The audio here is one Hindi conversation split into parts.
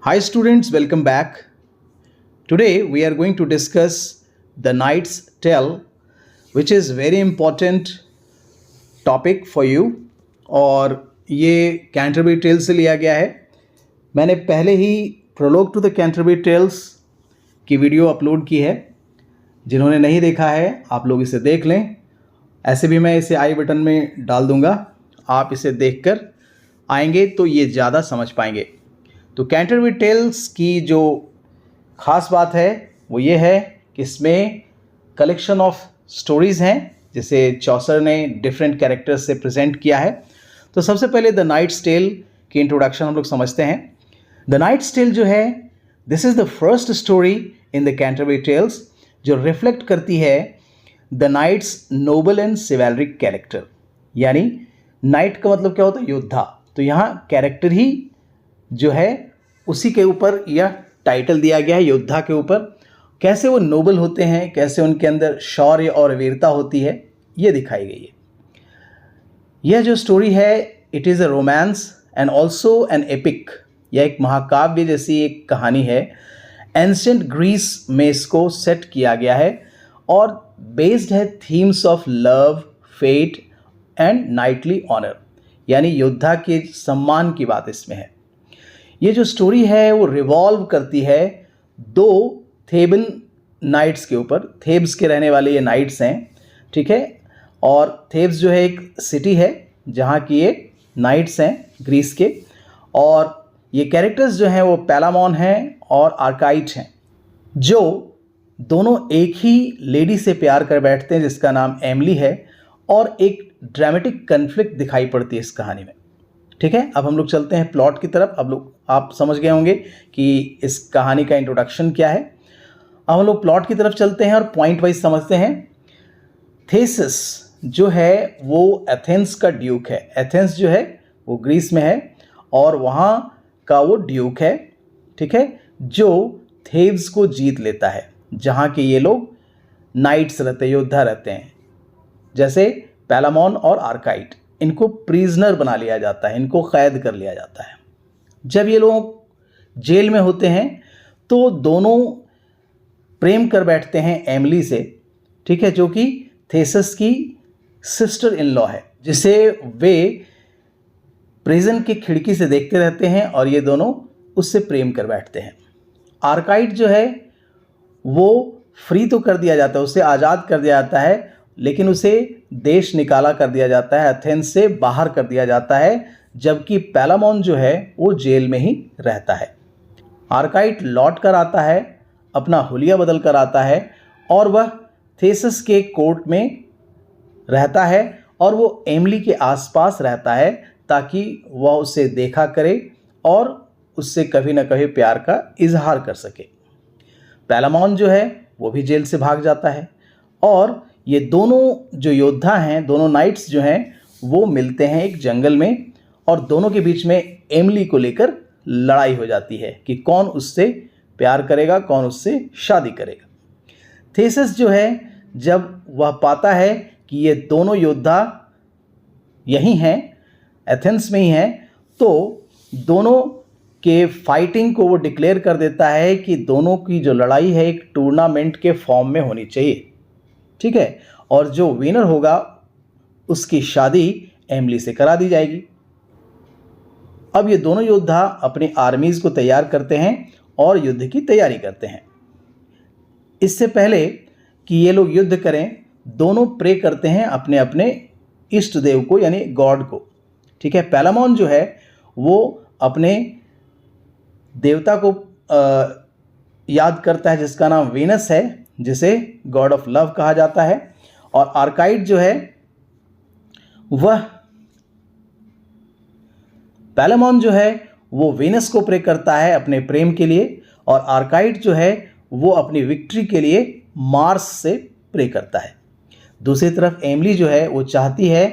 Hi students, welcome back. Today we are going to discuss The Knight's Tale, which is very important topic for you और ये कैंटरबरी टेल्स से लिया गया है। मैंने पहले ही prologue to the Canterbury Tales की वीडियो अपलोड की है। जिन्होंने नहीं देखा है आप लोग इसे देख लें। ऐसे भी मैं इसे आई बटन में डाल दूंगा, आप इसे देखकर आएंगे तो ये ज़्यादा समझ पाएंगे। तो कैंटरबरी टेल्स की जो ख़ास बात है वो ये है कि इसमें कलेक्शन ऑफ स्टोरीज़ हैं जिसे चौसर ने डिफरेंट कैरेक्टर्स से प्रेजेंट किया है। तो सबसे पहले द नाइट्स टेल की इंट्रोडक्शन हम लोग समझते हैं। द नाइट्स टेल जो है, this is the first story in the Canterbury Tales जो रिफ्लेक्ट करती है the knight's noble and chivalric character. यानी नाइट का मतलब क्या होता है? योद्धा। तो यहाँ कैरेक्टर ही जो है उसी के ऊपर यह टाइटल दिया गया है, योद्धा के ऊपर। कैसे वो नोबल होते हैं, कैसे उनके अंदर शौर्य और वीरता होती है, ये दिखाई गई है। यह जो स्टोरी है, it is a romance and also an epic. यह एक महाकाव्य जैसी एक कहानी है। एंशिएंट ग्रीस में इसको सेट किया गया है और बेस्ड है themes of love, fate and knightly honour. यानी योद्धा के सम्मान की बात इसमें है। ये जो स्टोरी है वो रिवॉल्व करती है दो थेबन नाइट्स के ऊपर। थेब्स के रहने वाले ये नाइट्स हैं, ठीक है। और थेब्स जो है एक सिटी है जहाँ की ये नाइट्स हैं ग्रीस के। और ये कैरेक्टर्स जो हैं वो पैलामॉन हैं और आर्काइट हैं, जो दोनों एक ही लेडी से प्यार कर बैठते हैं जिसका नाम एमली है। और एक ड्रामेटिक कन्फ्लिक्ट दिखाई पड़ती है इस कहानी में, ठीक है। अब हम लोग चलते हैं प्लॉट की तरफ। अब लोग आप समझ गए होंगे कि इस कहानी का इंट्रोडक्शन क्या है। अब हम लोग प्लॉट की तरफ चलते हैं और पॉइंट वाइज समझते हैं। थेसिस जो है वो एथेंस का ड्यूक है। एथेंस जो है वो ग्रीस में है और वहाँ का वो ड्यूक है, ठीक है, जो थेब्स को जीत लेता है, जहाँ के ये लोग नाइट्स रहते हैं, योद्धा रहते हैं, जैसे पैलामॉन और आर्काइट। इनको प्रिजनर बना लिया जाता है, इनको कैद कर लिया जाता है। जब ये लोग जेल में होते हैं तो दोनों प्रेम कर बैठते हैं एमली से, ठीक है, जो कि थेसिस की सिस्टर इन लॉ है, जिसे वे प्रिजन की खिड़की से देखते रहते हैं और ये दोनों उससे प्रेम कर बैठते हैं। आर्काइट जो है वो फ्री तो कर दिया जाता है, उसे आज़ाद कर दिया जाता है, लेकिन उसे देश निकाला कर दिया जाता है, एथेंस से बाहर कर दिया जाता है, जबकि पैलामॉन जो है वो जेल में ही रहता है। आर्काइट लौट कर आता है, अपना हुलिया बदल कर आता है और वह थेसिस के कोर्ट में रहता है और वो एमली के आसपास रहता है ताकि वह उसे देखा करे और उससे कभी ना कभी प्यार का इजहार कर सके। पैलामॉन जो है वो भी जेल से भाग जाता है और ये दोनों जो योद्धा हैं, दोनों नाइट्स जो हैं, वो मिलते हैं एक जंगल में और दोनों के बीच में एमली को लेकर लड़ाई हो जाती है कि कौन उससे प्यार करेगा, कौन उससे शादी करेगा। थेसिस जो है, जब वह पाता है कि ये दोनों योद्धा यहीं हैं, एथेंस में ही हैं, तो दोनों के फाइटिंग को वो डिक्लेयर कर देता है कि दोनों की जो लड़ाई है एक टूर्नामेंट के फॉर्म में होनी चाहिए, ठीक है, और जो विनर होगा उसकी शादी एमली से करा दी जाएगी। अब ये दोनों योद्धा अपनी आर्मीज़ को तैयार करते हैं और युद्ध की तैयारी करते हैं। इससे पहले कि ये लोग युद्ध करें, दोनों प्रे करते हैं अपने अपने इष्ट देव को, यानी गॉड को, ठीक है। पैलामॉन जो है वो अपने देवता को याद करता है जिसका नाम वीनस है, जिसे गॉड ऑफ लव कहा जाता है। और आर्काइट जो है वह, पैलामॉन जो है वो वीनस को प्रे करता है अपने प्रेम के लिए और आर्काइट जो है वो अपनी विक्ट्री के लिए मार्स से प्रे करता है। दूसरी तरफ एमली जो है वो चाहती है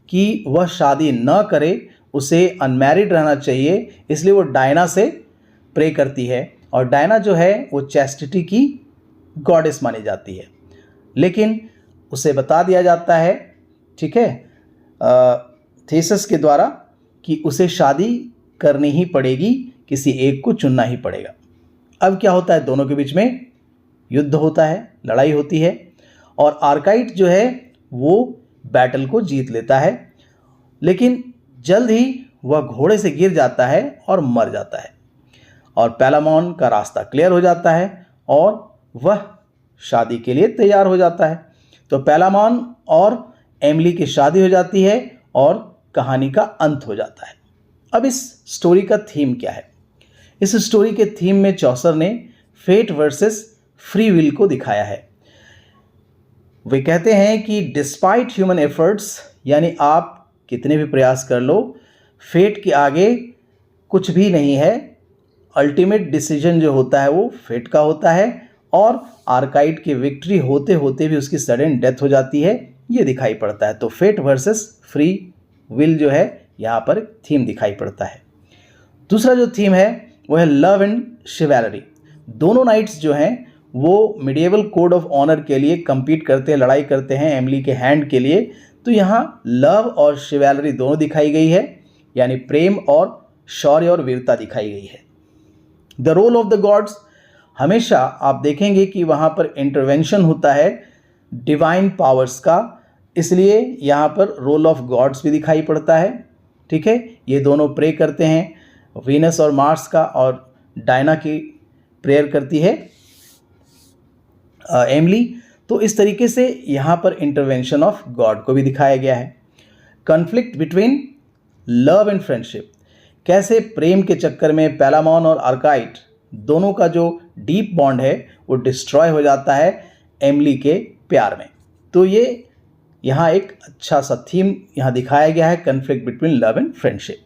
कि वह शादी न करे, उसे अनमैरिड रहना चाहिए, इसलिए वो डायना से प्रे करती है। और डायना जो है वो चैस्टिटी की गॉडेस मानी जाती है, लेकिन उसे बता दिया जाता है, ठीक है, थेसिस के द्वारा कि उसे शादी करनी ही पड़ेगी किसी एक को चुनना ही पड़ेगा। अब क्या होता है, दोनों के बीच में युद्ध होता है, लड़ाई होती है और आर्काइट जो है वो बैटल को जीत लेता है, लेकिन जल्द ही वह घोड़े से गिर जाता है और मर जाता है और पैलामॉन का रास्ता क्लियर हो जाता है और वह शादी के लिए तैयार हो जाता है। तो पैलामॉन और एमिली की शादी हो जाती है और कहानी का अंत हो जाता है। अब इस स्टोरी का थीम क्या है? इस स्टोरी के थीम में चौसर ने फेट वर्सेस फ्री विल को दिखाया है। वे कहते हैं कि डिस्पाइट ह्यूमन एफर्ट्स, यानी आप कितने भी प्रयास कर लो, फेट के आगे कुछ भी नहीं है। अल्टीमेट डिसीजन जो होता है वो फेट का होता है और आर्काइट की विक्ट्री होते होते भी उसकी सडन डेथ हो जाती है, ये दिखाई पड़ता है। तो फेट वर्सेस फ्री विल जो है यहाँ पर थीम दिखाई पड़ता है। दूसरा जो थीम है वो है लव एंड शिवैलरी। दोनों नाइट्स जो हैं वो मिडिएवल कोड ऑफ ऑनर के लिए compete करते हैं, लड़ाई करते हैं एमिली के हैंड के लिए। तो यहाँ लव और शिवैलरी दोनों दिखाई गई है, यानी प्रेम और शौर्य और वीरता दिखाई गई है। The role of the gods, हमेशा आप देखेंगे कि वहाँ पर इंटरवेंशन होता है डिवाइन पावर्स का, इसलिए यहाँ पर रोल ऑफ गॉड्स भी दिखाई पड़ता है। ठीक है, ये दोनों प्रे करते हैं, वीनस और मार्स का, और डायना की प्रेयर करती है एमिली। तो इस तरीके से यहाँ पर इंटरवेंशन ऑफ गॉड को भी दिखाया गया है। Conflict between love and friendship, कैसे प्रेम के चक्कर में पैलामॉन और आर्काइट दोनों का जो डीप बॉन्ड है वो डिस्ट्रॉय हो जाता है एमिली के प्यार में। तो ये यहाँ एक अच्छा सा थीम यहाँ दिखाया गया है, conflict between love and friendship.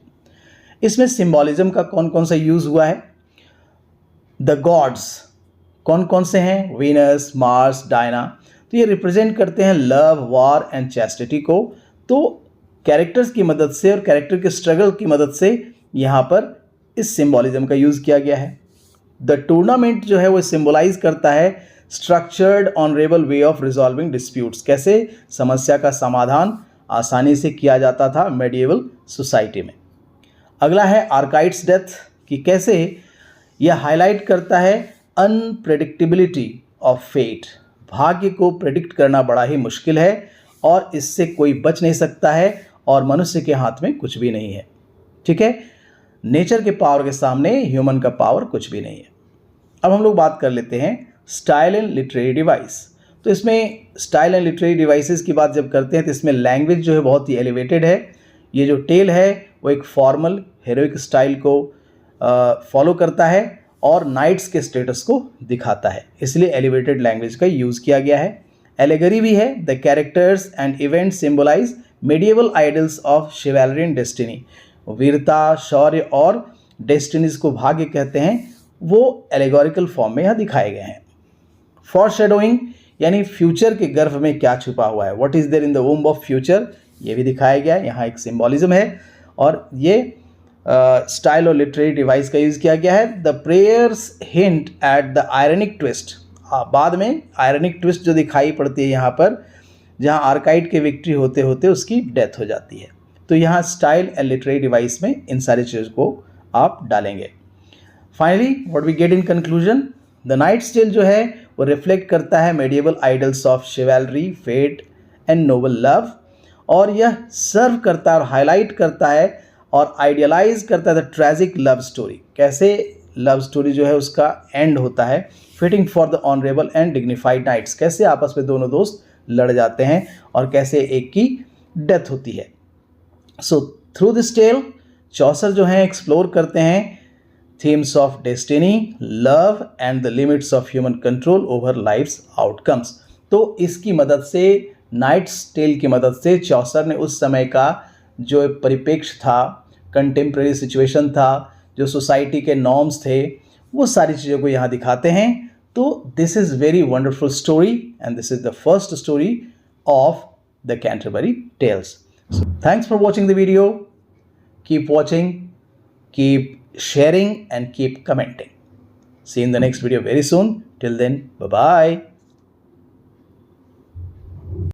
इसमें सिंबॉलिज्म का कौन कौन सा यूज़ हुआ है? द गॉड्स कौन कौन से हैं? Venus, Mars, Diana. तो ये रिप्रेजेंट करते हैं लव, वॉर एंड चैस्टिटी को। तो कैरेक्टर्स की मदद से और कैरेक्टर के स्ट्रगल की मदद से यहाँ पर इस सिंबॉलिज्म का यूज़ किया गया है। द टूर्नामेंट जो है वो सिंबलाइज करता है structured honourable way of resolving disputes, कैसे समस्या का समाधान आसानी से किया जाता था मेडिएवल सोसाइटी में। अगला है आर्काइट्स डेथ, कि कैसे यह हाईलाइट करता है अनप्रेडिक्टेबिलिटी ऑफ फेट। भाग्य को प्रेडिक्ट करना बड़ा ही मुश्किल है और इससे कोई बच नहीं सकता है और मनुष्य के हाथ में कुछ भी नहीं है। ठीक है, नेचर के पावर के सामने ह्यूमन का पावर कुछ भी नहीं है। अब हम लोग बात कर लेते हैं स्टाइल एंड लिटरेरी डिवाइस। तो इसमें स्टाइल एंड लिटरेरी डिवाइसेस की बात जब करते हैं तो इसमें लैंग्वेज जो है बहुत ही एलिवेटेड है। ये जो टेल है वो एक फॉर्मल हेरोइक स्टाइल को फॉलो करता है और नाइट्स के स्टेटस को दिखाता है, इसलिए एलिवेटेड लैंग्वेज का यूज़ किया गया है। एलेगरी भी है, the characters and event symbolise medieval ideals of chivalry and destiny. वीरता, शौर्य और डेस्टिनीज को भाग्य कहते हैं, वो एलेगोरिकल फॉर्म में यहाँ दिखाए गए हैं। फॉर शेडोइंग, यानी फ्यूचर के गर्भ में क्या छुपा हुआ है, what is there in the womb of future, ये भी दिखाया गया है। यहाँ एक सिंबॉलिज्म है और ये स्टाइल और लिटरेरी डिवाइस का यूज़ किया गया है। The prayers hint at the ironic twist, बाद में आयरनिक ट्विस्ट जो दिखाई पड़ती है यहाँ पर, जहाँ आर्काइट के विक्ट्री होते होते उसकी डेथ हो जाती है। तो यहाँ स्टाइल एंड लिटरेरी डिवाइस में इन सारी चीज़ों को आप डालेंगे। Finally what we get in conclusion, the Knight's Tale जो है वो रिफ्लेक्ट करता है medieval ideals of chivalry, fate and noble love, और यह सर्व करता है और हाईलाइट करता है और आइडियलाइज करता है द ट्रेजिक लव स्टोरी, कैसे लव स्टोरी जो है उसका एंड होता है, fitting for the honourable and dignified knights, कैसे आपस में दोनों दोस्त लड़ जाते हैं और कैसे एक की डेथ होती है। So through this tale Chaucer जो है एक्सप्लोर करते हैं themes of destiny, love and the limits of human control over life's outcomes. तो इसकी मदद से, नाइट्स टेल की मदद से चौसर ने उस समय का जो परिप्रेक्ष्य था, कंटेम्प्रेरी सिचुएशन था, जो सोसाइटी के नॉर्म्स थे, वो सारी चीज़ों को यहाँ दिखाते हैं। तो this is very wonderful story and this is the first story of the Canterbury tales. So thanks for watching the video. Keep watching, keep sharing and keep commenting. See you in the next video very soon. Till then, bye-bye.